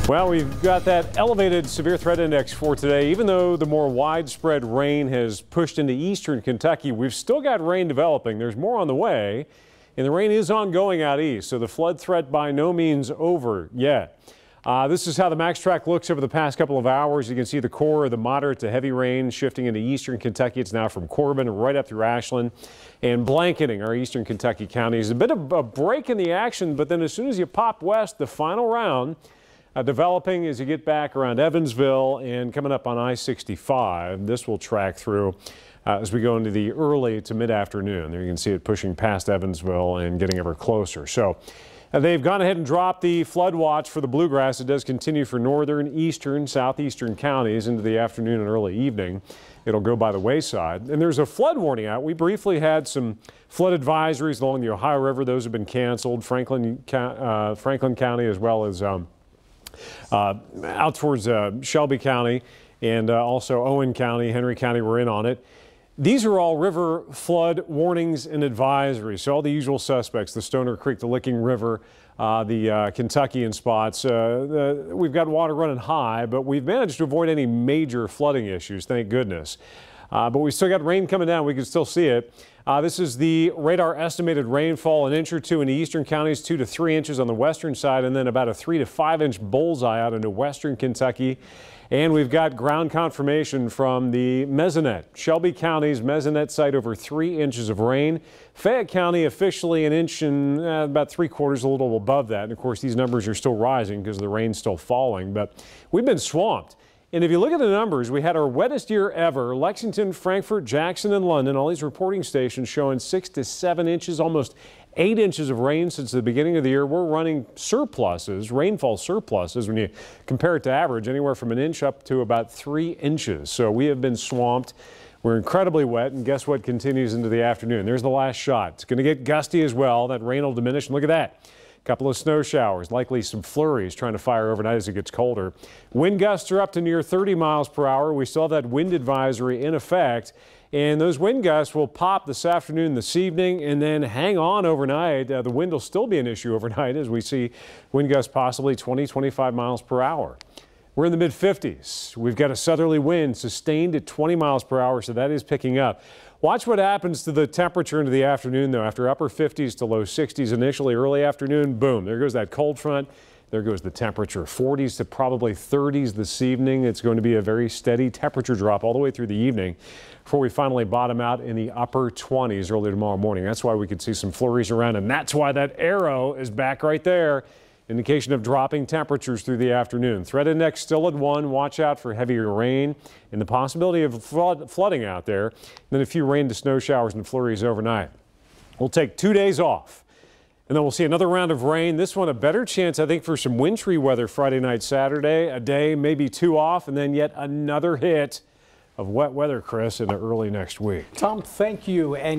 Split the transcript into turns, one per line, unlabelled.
Well, we've got that elevated severe threat index for today. Even though the more widespread rain has pushed into eastern Kentucky, we've still got rain developing. There's more on the way, and the rain is ongoing out east, so the flood threat by no means over yet. This is how the Max Track looks over the past couple of hours. You can see the core of the moderate to heavy rain shifting into eastern Kentucky. It's now from Corbin right up through Ashland and blanketing our eastern Kentucky counties. A bit of a break in the action, but then as soon as you pop west, the final round developing as you get back around Evansville and coming up on I-65. This will track through as we go into the early to mid-afternoon. There you can see it pushing past Evansville and getting ever closer. So they've gone ahead and dropped the flood watch for the bluegrass. It does continue for northern, eastern, southeastern counties into the afternoon and early evening. It'll go by the wayside. And there's a flood warning out. We briefly had some flood advisories along the Ohio River. Those have been canceled. Franklin County as well as out towards Shelby County and also Owen County, Henry County were in on it. These are all river flood warnings and advisories. So all the usual suspects, the Stoner Creek, the Licking River, the Kentuckian spots. We've got water running high, but we've managed to avoid any major flooding issues, thank goodness. But we still got rain coming down. We can still see it. This is the radar estimated rainfall, an inch or two in the eastern counties, 2 to 3 inches on the western side, and then about a 3 to 5 inch bullseye out into western Kentucky. And we've got ground confirmation from the Mesonet. Shelby County's Mesonet site over 3 inches of rain. Fayette County officially an inch and about 3/4, a little above that. And of course, these numbers are still rising because the rain's still falling, but we've been swamped. And if you look at the numbers, we had our wettest year ever. Lexington, Frankfort, Jackson, and London, all these reporting stations showing 6 to 7 inches, almost 8 inches of rain since the beginning of the year. We're running surpluses, rainfall surpluses, when you compare it to average, anywhere from an inch up to about 3 inches. So we have been swamped. We're incredibly wet, and guess what continues into the afternoon? There's the last shot. It's going to get gusty as well. That rain will diminish, and look at that. Couple of snow showers, likely some flurries trying to fire overnight as it gets colder. Wind gusts are up to near 30 miles per hour. We still have that wind advisory in effect, and those wind gusts will pop this afternoon, this evening, and then hang on overnight. The wind will still be an issue overnight as we see wind gusts possibly 20, 25 miles per hour. We're in the mid-50s. We've got a southerly wind sustained at 20 miles per hour, so that is picking up. Watch what happens to the temperature into the afternoon, though. After upper 50s to low 60s initially, early afternoon, boom, there goes that cold front. There goes the temperature, 40s to probably 30s this evening. It's going to be a very steady temperature drop all the way through the evening before we finally bottom out in the upper 20s early tomorrow morning. That's why we could see some flurries around, and that's why that arrow is back right there. Indication of dropping temperatures through the afternoon. Threat index still at 1. Watch out for heavier rain and the possibility of flooding out there. And then a few rain to snow showers and flurries overnight. We'll take 2 days off, and then we'll see another round of rain. This one a better chance, I think, for some wintry weather Friday night, Saturday. A day, maybe 2 off, and then yet another hit of wet weather, Chris, in the early next week.
Tom, thank you. And